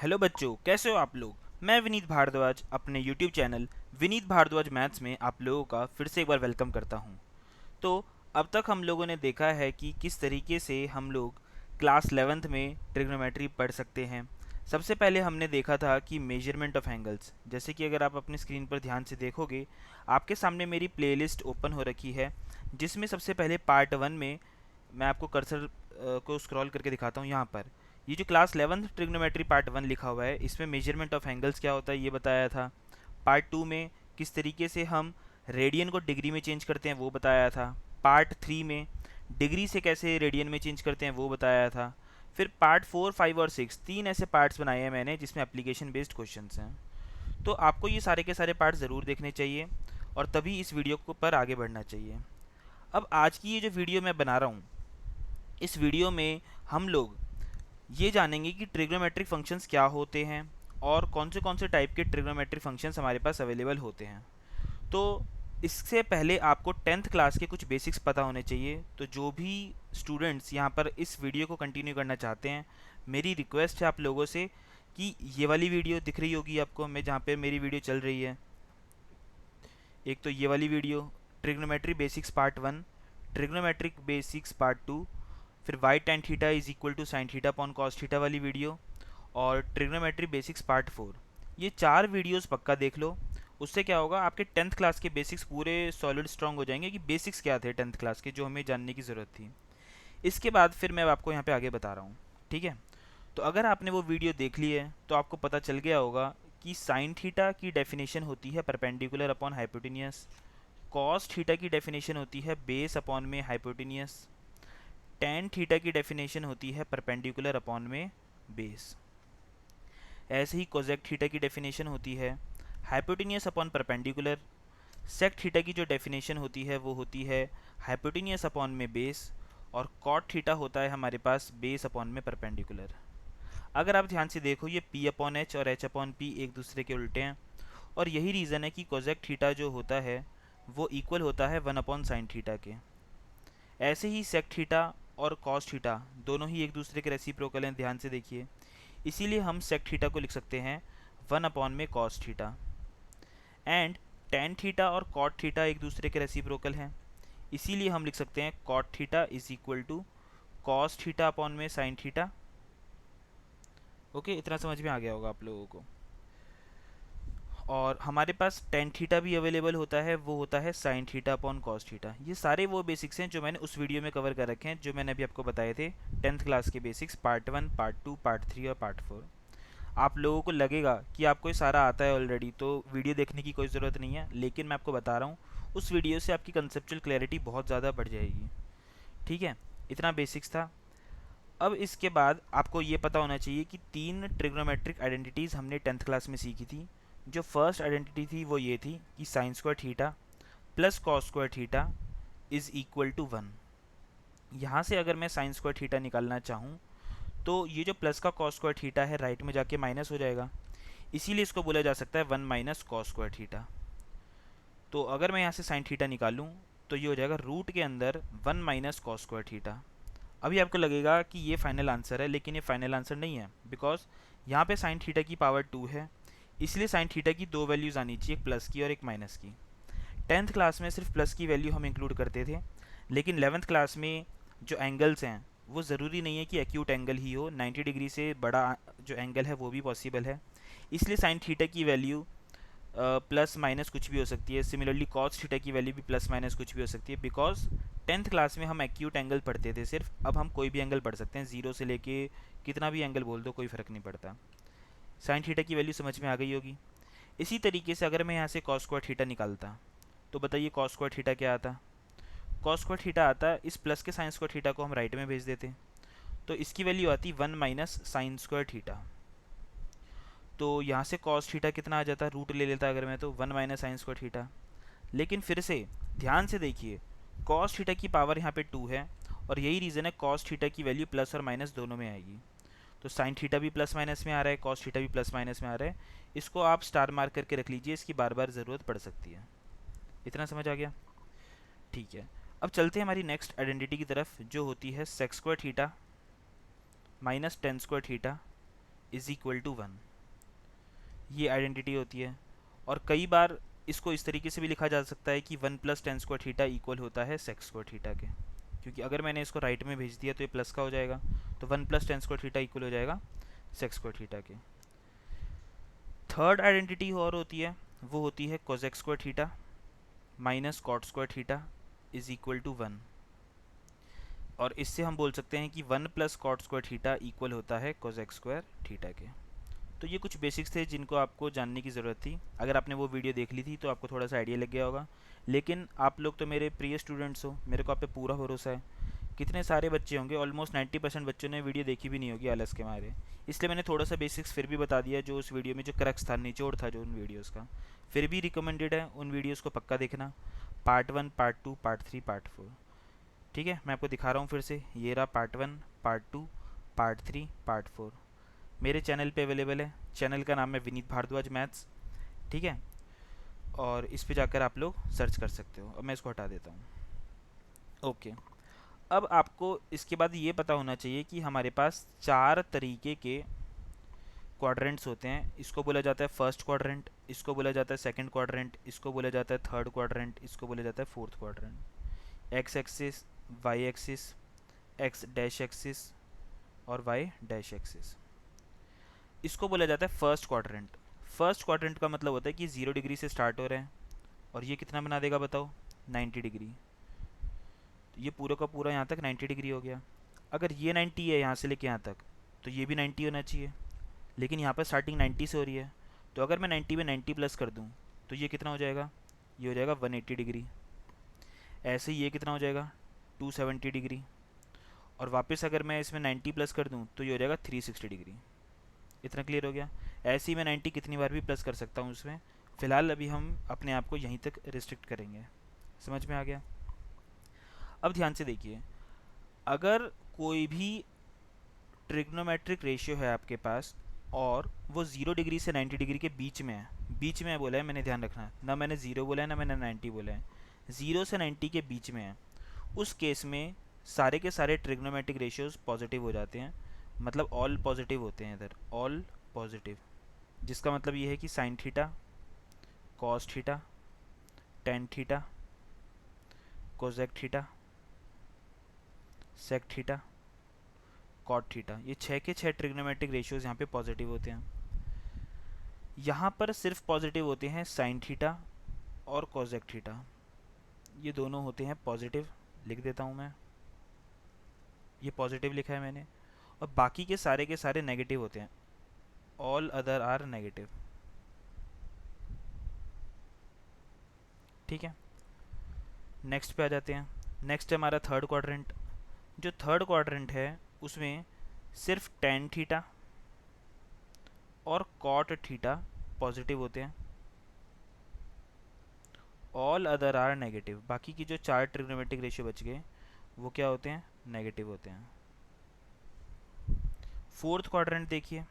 Hello बच्चों, कैसे हो आप लोग। मैं विनीत भारद्वाज अपने YouTube channel Vineet Bhardwaj maths में आप लोगों का फिर से एक बार वेलकम करता हूं। तो अब तक हम लोगों ने देखा है कि किस तरीके से हम लोग क्लास 11th में ट्रिग्नोमेट्री पढ़ सकते हैं। सबसे पहले हमने देखा था कि मेजरमेंट ऑफ एंगल्स। जैसे कि अगर आप अपनी स्क्रीन पर ध्यान से देखोगे, आपके सामने मेरी प्लेलिस्ट ओपन हो रखी है, जिसमें सबसे पहले पार्ट 1 में मैं आपको कर्सर को स्क्रॉल करके दिखाता हूँ। यहाँ पर ये जो क्लास 11th ट्रिग्नोमेट्री पार्ट 1 लिखा हुआ है, इसमें मेजरमेंट ऑफ एंगल्स क्या होता है ये बताया था। पार्ट 2 में किस तरीके से हम रेडियन को डिग्री में चेंज करते हैं वो बताया था। पार्ट 3 में डिग्री से कैसे रेडियन में चेंज करते हैं वो बताया था। फिर पार्ट 4, 5 और 6 तीन ऐसे पार्ट्स बनाए हैं मैंने, जिसमें एप्लीकेशन बेस्ड क्वेश्चंस हैं। तो आपको ये सारे के सारे पार्ट ज़रूर देखने चाहिए और तभी इस वीडियो को पर आगे बढ़ना चाहिए। अब आज की ये जो वीडियो मैं बना रहा हूँ, इस वीडियो में हम लोग ये जानेंगे कि ट्रिग्नोमेट्रिक फंक्शंस क्या होते हैं और कौन से टाइप के ट्रिग्नोमेट्रिक फंक्शंस हमारे पास अवेलेबल होते हैं। तो इससे पहले आपको 10th क्लास के कुछ बेसिक्स पता होने चाहिए। तो जो भी स्टूडेंट्स यहाँ पर इस वीडियो को कंटिन्यू करना चाहते हैं, मेरी रिक्वेस्ट है आप लोगों से कि ये वाली वीडियो दिख रही होगी आपको, मैं जहाँ पे मेरी वीडियो चल रही है, एक तो ये वाली video trigonometry basics part 1, trigonometric basics part 2, फिर why tan theta is equal to sine theta upon cos theta वाली वीडियो, और ट्रिग्नोमेट्री बेसिक्स पार्ट 4। ये चार वीडियोस पक्का देख लो। उससे क्या होगा, आपके 10th क्लास के बेसिक्स पूरे सॉलिड स्ट्रांग हो जाएंगे कि बेसिक्स क्या थे 10th क्लास के, जो हमें जानने की ज़रूरत थी। इसके बाद फिर मैं आपको यहाँ पे आगे बता रहा हूँ, ठीक है। तो अगर आपने वो वीडियो देख ली है तो आपको पता चल गया होगा कि साइन थीटा की डेफिनेशन होती है perpendicular upon hypotenuse, cos theta की डेफिनेशन होती है बेस अपॉन में हाइपोटेनियस, टेन थीटा की डेफिनेशन होती है परपेंडिकुलर अपॉन में बेस। ऐसे ही कोजेक थीटा की डेफिनेशन होती है hypotenuse upon perpendicular. Sec theta की जो डेफिनेशन होती है वो होती है हाइपोटेनियस अपॉन में बेस। और कॉट थीटा होता है हमारे पास बेस अपॉन में परपेंडिकुलर। अगर आप ध्यान से देखो, ये पी अपॉन एच और एच अपॉन पी एक दूसरे के उल्टे हैं, और यही रीज़न है कि कोजेक थीटा जो होता है वो इक्वल होता है 1 अपॉन साइन थीटा के। ऐसे ही सेक थीटा और कॉस थीटा दोनों ही एक दूसरे के रेसिप्रोकल हैं, ध्यान से देखिए। इसीलिए हम सेक थीटा को लिख सकते हैं 1 अपॉन में cos theta. And tan theta और कॉट थीटा एक दूसरे के रेसिप्रोकल हैं, इसीलिए हम लिख सकते हैं cot theta is equal to cos theta upon में साइन थीटा। ओके, इतना समझ में आ गया होगा आप लोगों को। और हमारे पास टेन थीटा भी अवेलेबल होता है, वो होता है sign theta upon cos theta. ये सारे वो बेसिक्स हैं जो मैंने उस वीडियो में कवर कर रखे हैं, जो मैंने अभी आपको बताए थे 10th क्लास के बेसिक्स पार्ट 1, पार्ट 2, पार्ट 3 और पार्ट 4। आप लोगों को लगेगा कि आपको ये सारा आता है ऑलरेडी, तो वीडियो देखने की कोई ज़रूरत नहीं है, लेकिन मैं आपको बता रहा हूँ उस वीडियो से आपकी कंसेप्चुअल क्लैरिटी बहुत ज़्यादा बढ़ जाएगी, ठीक है। इतना बेसिक्स था। अब इसके बाद आपको ये पता होना चाहिए कि तीन ट्रिग्नोमेट्रिक आइडेंटिटीज़ हमने 10th क्लास में सीखी थी। जो फर्स्ट आइडेंटिटी थी वो ये थी कि sine square theta plus cos square theta is equal to 1। यहाँ से अगर मैं साइन स्क्वायर थीटा निकालना चाहूँ तो ये जो प्लस का कॉस स्क्वायर थीटा है राइट में जाके माइनस हो जाएगा, इसीलिए इसको बोला जा सकता है 1 माइनस कॉस स्क्वायर थीटा। तो अगर मैं यहाँ से साइन थीटा निकालूँ तो ये हो जाएगा रूट के अंदर 1 माइनस कॉस स्क्वायर थीटा। अभी आपको लगेगा कि ये फाइनल आंसर है, लेकिन ये फाइनल आंसर नहीं है, बिकॉज यहाँ पे साइन थीटा की पावर 2 है, इसलिए साइन थीटा की दो वैल्यूज़ आनी चाहिए, एक प्लस की और एक माइनस की। 10th क्लास में सिर्फ प्लस की वैल्यू हम इंक्लूड करते थे, लेकिन 11th क्लास में जो एंगल्स हैं वो ज़रूरी नहीं है कि एक्यूट एंगल ही हो, 90 डिग्री से बड़ा जो एंगल है वो भी पॉसिबल है। इसलिए साइन थीटा की वैल्यू प्लस माइनस कुछ भी हो सकती है। सिमिलरली कॉस थीटा की वैल्यू भी प्लस माइनस कुछ भी हो सकती है, बिकॉज 10th क्लास में हम एक्यूट एंगल पढ़ते थे सिर्फ। अब हम कोई भी एंगल पढ़ सकते हैं, ज़ीरो से लेके कितना भी एंगल बोल दो, कोई फ़र्क नहीं पड़ता। साइन थीटा की वैल्यू समझ में आ गई होगी। इसी तरीके से अगर मैं यहाँ से कॉस स्क्वायर थीटा निकालता तो बताइए कॉस स्क्वायर थीटा क्या आता। कॉस स्क्वायर थीटा आता, इस प्लस के साइन स्क्वायर थीटा को हम राइट में भेज देते, तो इसकी वैल्यू आती 1 माइनस साइन स्क्वायर थीटा। तो यहाँ से कॉस थीटा कितना आ जाता, रूट ले लेता अगर मैं, तो 1 माइनस साइन स्क्वायर थीटा। लेकिन फिर से ध्यान से देखिए, कॉस थीटा की पावर यहाँ पे 2 है, और यही रीज़न है कॉस थीटा की वैल्यू प्लस और माइनस दोनों में आएगी। तो साइन थीटा भी प्लस माइनस में आ रहा है, कॉस थीटा भी प्लस माइनस में आ रहा है। इसको आप स्टार मार्क करके रख लीजिए, इसकी बार बार ज़रूरत पड़ सकती है। इतना समझ आ गया, ठीक है। अब चलते हैं हमारी नेक्स्ट आइडेंटिटी की तरफ, जो होती है sec square theta minus tan square theta is equal to 1। ये आइडेंटिटी होती है। और कई बार इसको इस तरीके से भी लिखा जा सकता है कि 1 plus tan square theta equal होता है सेक स्क्वायर थीटा के, क्योंकि अगर मैंने इसको राइट में भेज दिया तो ये प्लस का हो जाएगा, तो 1 plus tan square theta equal हो जाएगा सेक स्क्वायर थीटा के। थर्ड आइडेंटिटी और होती है, वो होती है cosec square theta minus cot square theta is equal to 1। और इससे हम बोल सकते हैं कि 1 plus cot square theta equal होता है कोसेक स्क्वायर थीटा के। तो ये कुछ बेसिक्स थे जिनको आपको जानने की ज़रूरत थी। अगर आपने वो वीडियो देख ली थी तो आपको थोड़ा सा आइडिया लग गया होगा। लेकिन आप लोग तो मेरे प्रिय स्टूडेंट्स हो, मेरे को आप पे पूरा भरोसा है। कितने सारे बच्चे होंगे, ऑलमोस्ट 90% बच्चों ने वीडियो देखी भी नहीं होगी आलस के मारे। इसलिए मैंने थोड़ा सा बेसिक्स फिर भी बता दिया, जो उस वीडियो में जो क्रक्स था, निचोड़ था जो उन वीडियोज़ का। फिर भी रिकमेंडेड है उन वीडियोज़ को पक्का देखना, पार्ट 1, पार्ट 2, पार्ट 3, पार्ट 4। ठीक है, मैं आपको दिखा रहा हूँ फिर से। ये रहा पार्ट 1, पार्ट 2, पार्ट 3, पार्ट 4। मेरे चैनल पे अवेलेबल है। चैनल का नाम है विनीत भारद्वाज मैथ्स। ठीक है, और इस पे जाकर आप लोग सर्च कर सकते हो। अब मैं इसको हटा देता हूँ। ओके, अब आपको इसके बाद ये पता होना चाहिए कि हमारे पास 4 तरीके के क्वाड्रेंट्स होते हैं। इसको बोला जाता है फर्स्ट क्वाड्रेंट, इसको बोला जाता है सेकंड क्वाड्रेंट, इसको बोला जाता है थर्ड क्वाड्रेंट, इसको बोला जाता है fourth quadrant. X axis, Y axis, X dash axis और वाई डैश एक्सिस, इसको बोला जाता है फर्स्ट क्वाड्रेंट। फर्स्ट क्वाड्रेंट का मतलब होता है कि 0 डिग्री से स्टार्ट हो रहे हैं और ये कितना बना देगा बताओ, 90 डिग्री। तो ये पूरा का पूरा यहाँ तक 90 डिग्री हो गया। अगर ये 90 है यहाँ से लेके यहाँ तक, तो ये भी 90 होना चाहिए। लेकिन यहाँ पर स्टार्टिंग 90 से हो रही है, तो अगर मैं 90 में 90 प्लस कर दूँ तो ये कितना हो जाएगा, ये हो जाएगा 180 डिग्री। ऐसे ही ये कितना हो जाएगा, 270 डिग्री। और वापस अगर मैं इसमें 90 प्लस कर दूँ तो ये हो जाएगा 360 डिग्री। इतना क्लियर हो गया। ऐसे ही मैं 90 कितनी बार भी प्लस कर सकता हूँ उसमें। फ़िलहाल अभी हम अपने आप को यहीं तक रिस्ट्रिक्ट करेंगे। समझ में आ गया? अब ध्यान से देखिए, अगर कोई भी ट्रिग्नोमेट्रिक रेशियो है आपके पास और वो 0 डिग्री से 90 डिग्री के बीच में है, बीच में बोला है मैंने, ध्यान रखना, ना मैंने 0 बोला है ना मैंने 90 बोला है, 0 से 90 के बीच में है, उस केस में सारे के सारे ट्रिग्नोमेट्रिक रेशियोज पॉजिटिव हो जाते हैं। मतलब ऑल पॉजिटिव होते हैं इधर, ऑल पॉजिटिव। जिसका मतलब ये है कि sine theta, cos theta, tan theta, cosec theta, sec theta, cot theta, ये 6 के 6 ट्रिग्नोमेट्रिक रेशियोज यहाँ पे पॉजिटिव होते हैं। यहाँ पर सिर्फ पॉजिटिव होते हैं साइन थीटा और कोजेक थीटा, ये दोनों होते हैं पॉजिटिव। लिख देता हूँ मैं, ये पॉजिटिव लिखा है मैंने। और बाकी के सारे नेगेटिव होते हैं, ऑल अदर आर नेगेटिव। ठीक है, नेक्स्ट पे आ जाते हैं। नेक्स्ट है हमारा थर्ड क्वाड्रेंट। जो थर्ड क्वाड्रेंट है उसमें सिर्फ टेन थीटा और कॉट थीटा पॉजिटिव होते हैं, ऑल अदर आर नेगेटिव। बाकी की जो 4 ट्रिग्नोमेट्रिक रेशियो बच गए वो क्या होते हैं, नेगेटिव होते हैं। फोर्थ क्वाड्रेंट देखिए,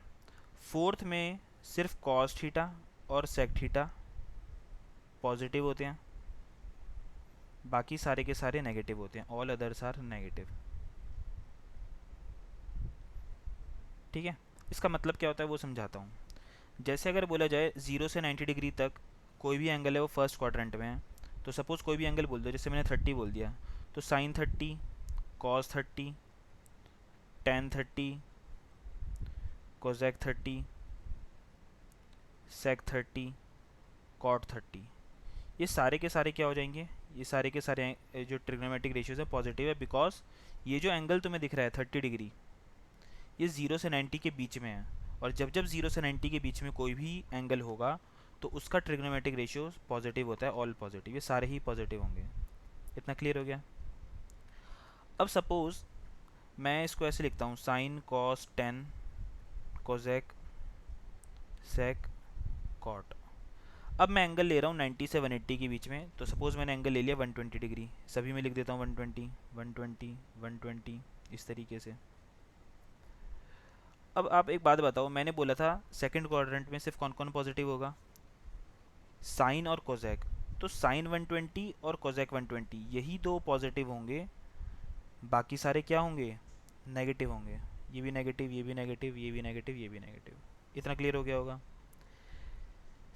फोर्थ में सिर्फ कॉस थीटा और सेक थीटा पॉजिटिव होते हैं, बाकी सारे के सारे नेगेटिव होते हैं, ऑल अदर्स आर नेगेटिव। ठीक है, इसका मतलब क्या होता है वो समझाता हूँ। जैसे अगर बोला जाए 0 से 90 डिग्री तक कोई भी एंगल है वो फर्स्ट क्वाड्रेंट में है, तो सपोज़ कोई भी एंगल बोल दो, जैसे मैंने 30 बोल दिया, तो साइन 30, कॉस 30, टेन 30, कोजेक 30, सेक 30, कॉट 30, ये सारे के सारे क्या हो जाएंगे, ये सारे के सारे जो ट्रिग्नोमेट्रिक रेशियोज है पॉजिटिव है, बिकॉज ये जो एंगल तुम्हें दिख रहा है 30 डिग्री, ये 0 से 90 के बीच में है। और जब जब 0 से 90 के बीच में कोई भी एंगल होगा तो उसका ट्रिग्नोमेट्रिक रेशियो पॉजिटिव होता है, ऑल पॉजिटिव, ये सारे ही पॉजिटिव होंगे। इतना क्लियर हो गया? अब सपोज़ मैं इसको ऐसे लिखता हूँ, sine cos tan cosec sec cot. अब मैं एंगल ले रहा हूँ 90 से 180 के बीच में, तो सपोज़ मैंने एंगल ले लिया 120 डिग्री। सभी में लिख देता हूँ 120 120 120 इस तरीके से। अब आप एक बात बताओ, मैंने बोला था सेकंड क्वाड्रेंट में सिर्फ कौन कौन पॉजिटिव होगा, साइन और कोजेक। तो साइन 120 और कोजेक 120 यही दो पॉजिटिव होंगे, बाकी सारे क्या होंगे, नेगेटिव होंगे। ये भी नेगेटिव, ये भी नेगेटिव, ये भी नेगेटिव, ये भी नेगेटिव। इतना क्लियर हो गया होगा।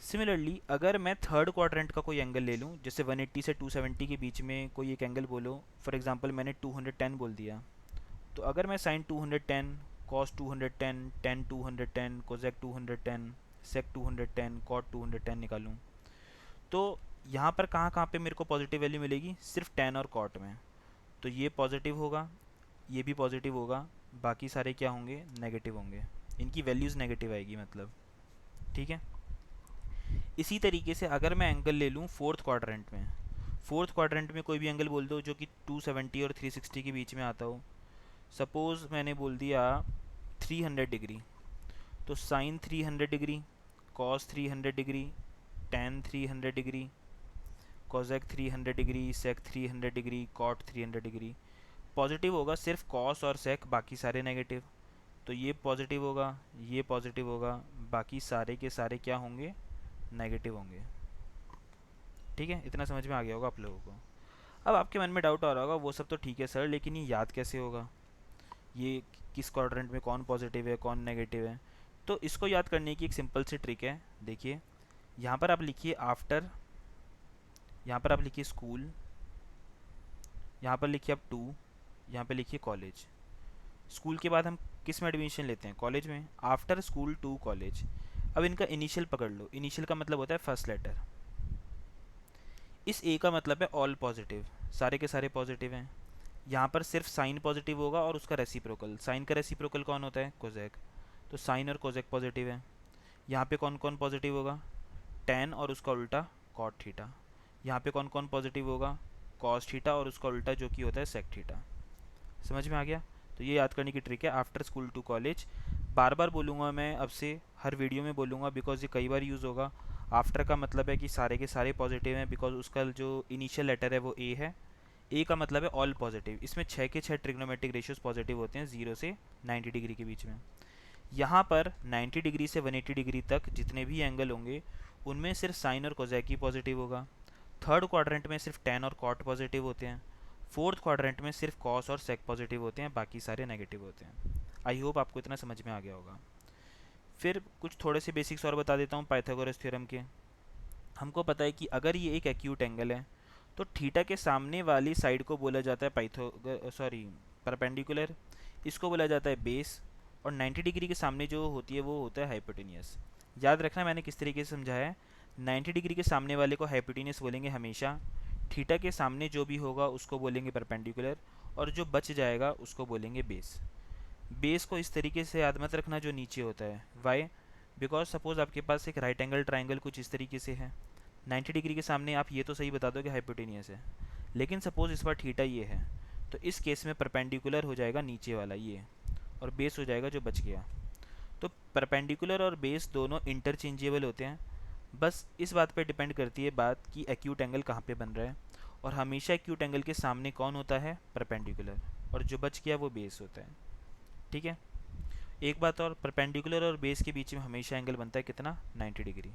सिमिलरली अगर मैं थर्ड क्वाड्रेंट का कोई एंगल ले लूँ, जैसे 180 से 270 के बीच में कोई एक एंगल बोलो, फॉर एग्जांपल मैंने 210 बोल दिया, तो अगर मैं साइन 210, कॉस 210, टेन 210, कोजेक 210, सेक 210, कॉट 210 निकालूँ, तो यहाँ पर कहाँ कहाँ पे मेरे को पॉजिटिव वैल्यू मिलेगी? सिर्फ टेन और कॉट में। तो ये पॉजिटिव होगा, ये भी पॉजिटिव होगा, बाकी सारे क्या होंगे? नेगेटिव होंगे। इनकी वैल्यूज़ नेगेटिव आएगी मतलब। ठीक है। इसी तरीके से अगर मैं एंगल ले लूँ फोर्थ क्वाड्रेंट में, फोर्थ क्वाड्रेंट में कोई भी एंगल बोल दो जो कि 270 और 360 के बीच में आता हो। सपोज़ मैंने बोल दिया 300 डिग्री, तो sine 300 degree, cos 300 degree, tan 300 degree, cosec 300 degree, sec 300 degree, cot 300 degree. Positive होगा सिर्फ कॉस और सेक, बाकी सारे नेगेटिव। तो ये पॉजिटिव होगा, ये पॉजिटिव होगा, बाकी सारे के सारे क्या होंगे? नेगेटिव होंगे। ठीक है, इतना समझ में आ गया होगा आप लोगों को। अब आपके मन में डाउट आ रहा होगा, वो सब तो ठीक है सर, लेकिन ये याद कैसे होगा? ये किस क्वाड्रेंट में कौन पॉजिटिव है कौन नेगेटिव है? तो इसको याद करने की एक सिंपल सी ट्रिक है। देखिए, यहाँ पर आप लिखिए आफ्टर, यहाँ पर आप लिखिए स्कूल, यहाँ पर लिखिए आप टू, यहाँ पे लिखिए कॉलेज। स्कूल के बाद हम किस में एडमिशन लेते हैं? कॉलेज में। After school to college. अब इनका इनिशियल पकड़ लो। इनिशियल का मतलब होता है फर्स्ट लेटर। इस ए का मतलब है ऑल पॉजिटिव, सारे के सारे पॉजिटिव हैं। यहाँ पर सिर्फ साइन पॉजिटिव होगा और उसका रेसिप्रोकल। साइन का रेसिप्रोकल कौन होता है? कोजेक। तो साइन और कोजेक पॉजिटिव है। यहाँ पे कौन कौन पॉजिटिव होगा? टेन और उसका उल्टा कॉट थीटा। यहाँ पे कौन कौन पॉजिटिव होगा? कॉस थीटा और उसका उल्टा जो कि होता है सेक थीटा। समझ में आ गया? तो ये याद करने की ट्रिक है, आफ्टर स्कूल टू कॉलेज। बार बार बोलूँगा मैं, अब से हर वीडियो में बोलूँगा, बिकॉज ये कई बार यूज़ होगा। आफ्टर का मतलब है कि सारे के सारे पॉजिटिव हैं, बिकॉज उसका जो इनिशियल लेटर है वो ए है। ए का मतलब है ऑल पॉजिटिव। इसमें 6 के 6 ट्रिग्नोमेट्रिक रेशियोज पॉजिटिव होते हैं 0 से 90 डिग्री के बीच में। यहाँ पर 90 डिग्री से 180 डिग्री तक जितने भी एंगल होंगे उनमें सिर्फ साइन और कोजेक ही पॉजिटिव होगा। थर्ड क्वाड्रेंट में सिर्फ टेन और कॉट पॉजिटिव होते हैं। फोर्थ क्वाड्रेंट में सिर्फ कॉस और सेक पॉजिटिव होते हैं, बाकी सारे नेगेटिव होते हैं। आई होप आपको इतना समझ में आ गया होगा। फिर कुछ थोड़े से बेसिक्स और बता देता हूँ पाइथागोरस थ्योरम के। हमको पता है कि अगर ये एक एक्यूट एंगल है तो थीटा के सामने वाली साइड को बोला जाता है परपेंडिकुलर, इसको बोला जाता है बेस, और 90 डिग्री के सामने जो होती है वो होता है हाइपोटेनियस। याद रखना मैंने किस तरीके से समझाया है। 90 डिग्री के सामने वाले को हाइपोटेनियस बोलेंगे हमेशा, थीटा के सामने जो भी होगा उसको बोलेंगे परपेंडिकुलर, और जो बच जाएगा उसको बोलेंगे बेस। बेस को इस तरीके से याद मत रखना जो नीचे होता है। वाई? बिकॉज सपोज आपके पास एक राइट एंगल ट्राइंगल कुछ इस तरीके से है, 90 डिग्री के सामने आप ये तो सही बता दो कि हाइपोटेनियस है, लेकिन सपोज इस बार थीटा ये है, तो इस केस में परपेंडिकुलर हो जाएगा नीचे वाला ये, और बेस हो जाएगा जो बच गया। तो परपेंडिकुलर और बेस दोनों इंटरचेंजेबल होते हैं। बस इस बात पे डिपेंड करती है बात कि एक्यूट एंगल कहाँ पे बन रहा है, और हमेशा एक्यूट एंगल के सामने कौन होता है? परपेंडिकुलर, और जो बच गया वो बेस होता है। ठीक है। एक बात और, परपेंडिकुलर और बेस के बीच में हमेशा एंगल बनता है कितना? 90 डिग्री।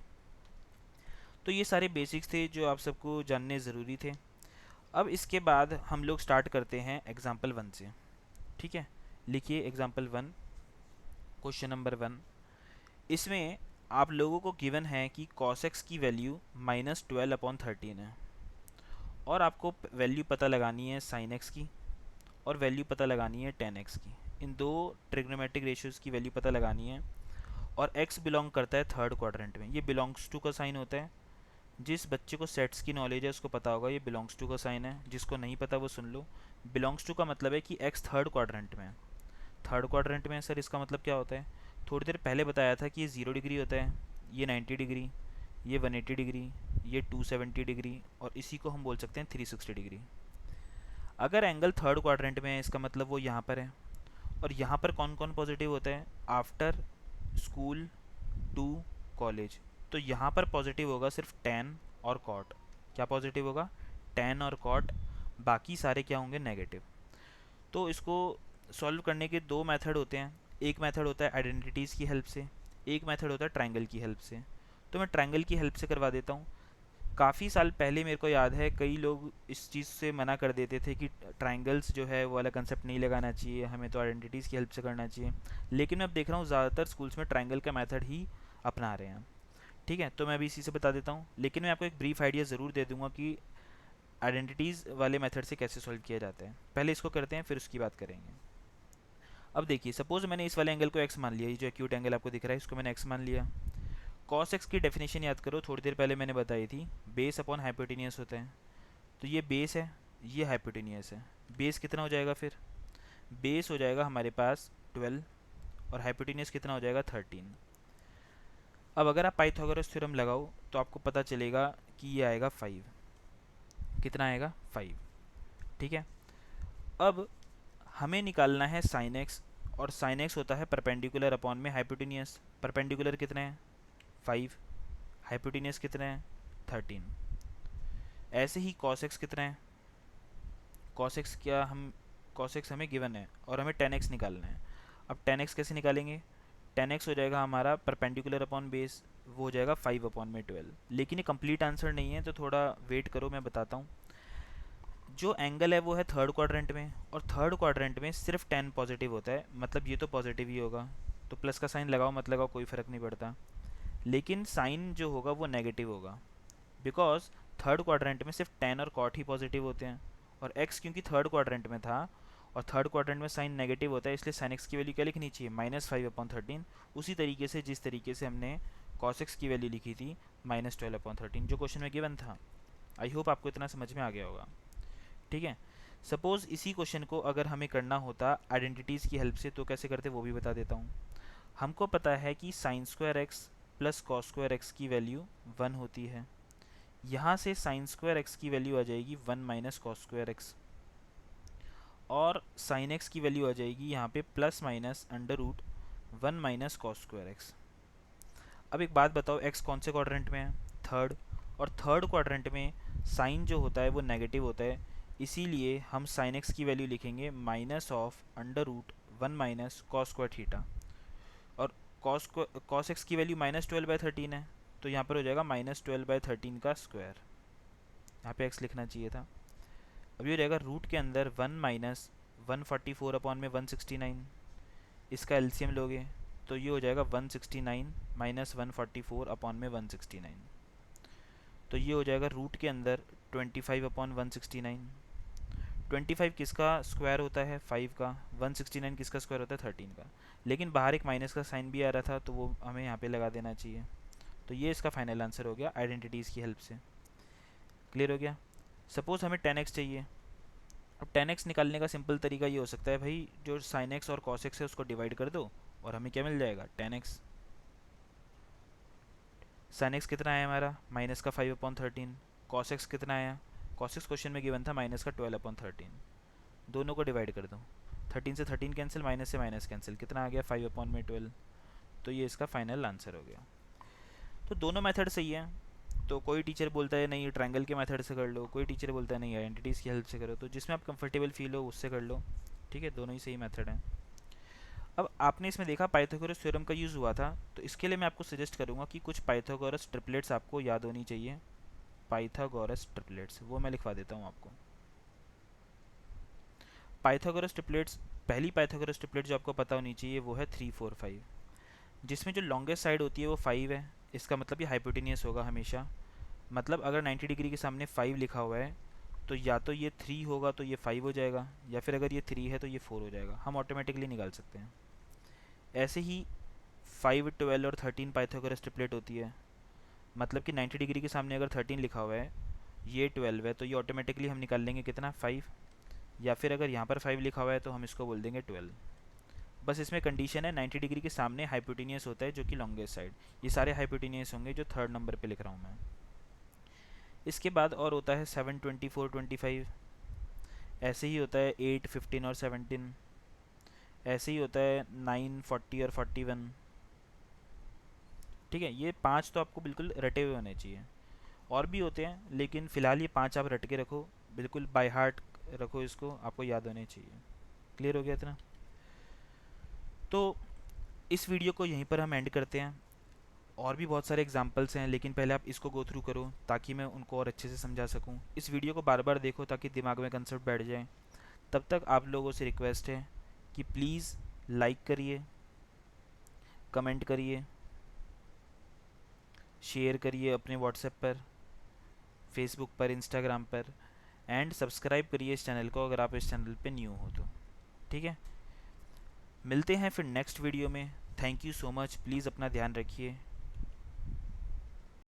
तो ये सारे बेसिक्स थे जो आप सबको जानने ज़रूरी थे। अब इसके बाद हम लोग स्टार्ट करते हैं एग्जाम्पल 1 से। ठीक है, लिखिए एग्जाम्पल 1, क्वेश्चन नंबर 1। इसमें आप लोगों को गिवन है कि cos x की वैल्यू -12/13 है, और आपको वैल्यू पता लगानी है sin x की, और वैल्यू पता लगानी है tan x की। इन दो ट्रिग्नोमेट्रिक रेशियोज की वैल्यू पता लगानी है, और x बिलोंग करता है थर्ड क्वाड्रेंट में। ये बिलोंग्स टू का साइन होता है। जिस बच्चे को सेट्स की नॉलेज है उसको पता होगा ये बिलोंग्स टू का साइन है, जिसको नहीं पता वो सुन लो। बिलोंग्स टू का मतलब है कि x थर्ड क्वाड्रेंट में है। थर्ड क्वाड्रेंट में सर इसका मतलब क्या होता है? थोड़ी देर पहले बताया था कि ये 0 डिग्री होता है, ये 90 डिग्री, ये 180 डिग्री, ये 270 डिग्री, और इसी को हम बोल सकते हैं 360 डिग्री। अगर एंगल थर्ड क्वाड्रेंट में है इसका मतलब वो यहाँ पर है। और यहाँ पर कौन कौन पॉजिटिव होता है? After school to college. तो यहाँ पर पॉजिटिव होगा सिर्फ टेन और कॉट। क्या पॉजिटिव होगा? टेन और कॉट, बाकी सारे क्या होंगे? नेगेटिव। तो इसको सॉल्व करने के दो मेथड होते हैं। एक मेथड होता है आइडेंटिटीज़ की हेल्प से, एक मेथड होता है ट्रायंगल की हेल्प से। तो मैं ट्रायंगल की हेल्प से करवा देता हूँ। काफ़ी साल पहले मेरे को याद है कई लोग इस चीज़ से मना कर देते थे कि ट्राइंगल्स जो है वो वाला कंसेप्ट नहीं लगाना चाहिए, हमें तो आइडेंटिटीज़ की हेल्प से करना चाहिए। लेकिन मैं अब देख रहा हूँ ज़्यादातर स्कूल्स में ट्राइंगल का मेथड ही अपना रहे हैं। ठीक है, तो मैं अभी इसी से बता देता हूँ, लेकिन मैं आपको एक ब्रीफ आइडिया ज़रूर दे दूंगा कि आइडेंटिटीज़ वाले मेथड से कैसे सॉल्व किया जाता है। पहले इसको करते हैं, फिर उसकी बात करेंगे। अब देखिए, सपोज मैंने इस वाले एंगल को एक्स मान लिया, ये जो एक्यूट एंगल आपको दिख रहा है इसको मैंने एक्स मान लिया। कॉस एक्स की डेफिनेशन याद करो, थोड़ी देर पहले मैंने बताई थी, बेस अपॉन हाइपोटेनियस होता है। तो ये बेस है, ये हाइपोटेनियस है। बेस कितना हो जाएगा फिर? बेस हो जाएगा हमारे पास 12 और हाइपोटेनियस कितना हो जाएगा 13। अब अगर आप पाइथागोरस थ्योरम लगाओ तो आपको पता चलेगा कि ये आएगा 5। कितना आएगा? 5। ठीक है। अब हमें निकालना है साइन एक्स, और साइन एक्स होता है परपेंडिकुलर अपॉन में हाइपोटेनियस। परपेंडिकुलर कितने हैं? 5। हाइपोटेनियस कितने हैं? 13। ऐसे ही कॉस एक्स कितना है? कॉस एक्स क्या हम कॉस एक्स हमें गिवन है और हमें टेन एक्स निकालना है। अब टेन एक्स कैसे निकालेंगे? टेन एक्स हो जाएगा हमारा परपेंडिकुलर अपॉन बेस, वो हो जाएगा 5 अपॉन में 12। लेकिन ये कंप्लीट आंसर नहीं है, तो थोड़ा वेट करो, मैं बताता हूँ। जो एंगल है वो है थर्ड क्वाड्रेंट में, और थर्ड क्वाड्रेंट में सिर्फ 10 पॉजिटिव होता है, मतलब ये तो पॉजिटिव ही होगा। तो प्लस का साइन लगाओ मत लगाओ कोई फ़र्क नहीं पड़ता। लेकिन साइन जो होगा वो नेगेटिव होगा, बिकॉज थर्ड क्वाड्रेंट में सिर्फ 10 और कॉट ही पॉजिटिव होते हैं, और एक्स क्योंकि थर्ड क्वाड्रेंट में था और थर्ड क्वाड्रेंट में साइन नेगेटिव होता है, इसलिए साइन एक्स की वैल्यू क्या लिखनी चाहिए? -5/13। उसी तरीके से जिस तरीके से हमने कॉस एक्स की वैल्यू लिखी थी -12/13, जो क्वेश्चन में गिवन था। आई होप आपको इतना समझ में आ गया होगा। ठीक है। सपोज़ इसी क्वेश्चन को अगर हमें करना होता आइडेंटिटीज़ की हेल्प से, तो कैसे करते वो भी बता देता हूँ। हमको पता है कि sine square X plus cos square X की वैल्यू 1 होती है। यहाँ से साइन स्क्वायर एक्स की वैल्यू आ जाएगी 1 माइनस कॉस स्क्वायर एक्स, और साइन एक्स की वैल्यू आ जाएगी यहाँ पे plus minus under root 1 minus cos square X. अब एक बात बताओ, एक्स कौन से क्वाड्रेंट में है? थर्ड। और थर्ड क्वाड्रेंट में साइन जो होता है वो नेगेटिव होता है, इसीलिए हम साइन एक्स की वैल्यू लिखेंगे minus of under root 1 minus cos square theta. और कॉस एक्स की वैल्यू -12/13 है, तो यहाँ पर हो जाएगा -12/13 का स्क्वायर। यहाँ पे एक्स लिखना चाहिए था। अब ये हो जाएगा रूट के अंदर 1 माइनस 144 अपॉन में 169। इसका एलसीएम लोगे तो ये हो जाएगा 169 माइनस 144 अपॉन में 169। तो ये हो जाएगा रूट के अंदर 25 अपॉन 169। 25 किसका स्क्वायर होता है? 5 का। 169 किसका स्क्वायर होता है? 13 का। लेकिन बाहर एक माइनस का साइन भी आ रहा था, तो वो हमें यहाँ पे लगा देना चाहिए। तो ये इसका फाइनल आंसर हो गया आइडेंटिटीज़ की हेल्प से। क्लियर हो गया? सपोज़ हमें 10x चाहिए। अब 10x निकालने का सिंपल तरीका ये हो सकता है, भाई जो साइन एक्स और कॉस एक्स है उसको डिवाइड कर दो और हमें क्या मिल जाएगा? 10x। साइन एक्स कितना आया हमारा? माइनस का 5/13। कॉस एक्स कितना आया? कॉस एक्स क्वेश्चन में गिवन था माइनस का 12/13। दोनों को डिवाइड कर दो, 13 से 13 कैंसिल, माइनस से माइनस कैंसिल, कितना आ गया? 5/12। तो ये इसका फाइनल आंसर हो गया। तो दोनों मेथड सही है। तो कोई टीचर बोलता है नहीं ट्रायंगल के मेथड से कर लो, कोई टीचर बोलता है नहीं आइडेंटिटीज़ की हेल्प से करो, तो जिसमें आप कंफर्टेबल फील हो उससे कर लो। ठीक है, दोनों ही सही मेथड हैं। अब आपने इसमें देखा पाइथागोरस थ्योरम का यूज़ हुआ था, तो इसके लिए मैं आपको सजेस्ट करूँगा कि कुछ पाइथागोरस ट्रिपलेट्स आपको याद होनी चाहिए। पाइथागोरस ट्रिपलेट्स वो मैं लिखवा देता हूँ आपको। पाइथागोरस ट्रिपलेट्स, पहली पाइथागोरस ट्रिपलेट जो आपको पता होनी चाहिए वो है 3 4 5, जिसमें जो लॉन्गेस्ट साइड होती है वो 5 है। इसका मतलब ये हाइपोटेनियस होगा हमेशा। मतलब अगर 90 डिग्री के सामने 5 लिखा हुआ है तो या तो ये 3 होगा तो ये 5 हो जाएगा, या फिर अगर ये 3 है तो ये 4 हो जाएगा। हम ऑटोमेटिकली निकाल सकते हैं। ऐसे ही 5 12 और 13 पाइथागोरस ट्रिपलेट होती है। मतलब कि 90 डिग्री के सामने अगर 13 लिखा हुआ है, ये 12 है, तो ये ऑटोमेटिकली हम निकाल लेंगे कितना? 5। या फिर अगर यहाँ पर 5 लिखा हुआ है तो हम इसको बोल देंगे 12। बस इसमें कंडीशन है 90 डिग्री के सामने हाइपोटेनियस होता है जो कि लॉन्गेस्ट साइड। ये सारे हाइपोटेनियस होंगे जो थर्ड नंबर पे लिख रहा हूँ मैं। इसके बाद और होता है 7 24 25। ऐसे ही होता है 8 15 और 17। ऐसे ही होता है 9 40 और 41। ठीक है, ये 5 तो आपको बिल्कुल रटे हुए होने चाहिए। और भी होते हैं लेकिन फ़िलहाल ये 5 आप रट के रखो, बिल्कुल बाय हार्ट रखो, इसको आपको याद होने चाहिए। क्लियर हो गया इतना? तो इस वीडियो को यहीं पर हम एंड करते हैं। और भी बहुत सारे एग्जांपल्स हैं, लेकिन पहले आप इसको गो थ्रू करो ताकि मैं उनको और अच्छे से समझा सकूं। इस वीडियो को बार बार देखो ताकि दिमाग में कंसेप्ट बैठ जाए। तब तक आप लोगों से रिक्वेस्ट है कि प्लीज़ लाइक करिए, कमेंट करिए, शेयर करिए अपने व्हाट्सएप पर, फेसबुक पर, इंस्टाग्राम पर, एंड सब्सक्राइब करिए इस चैनल को अगर आप इस चैनल पे न्यू हो तो। ठीक है, मिलते हैं फिर नेक्स्ट वीडियो में। Thank you so much, please अपना ध्यान रखिए।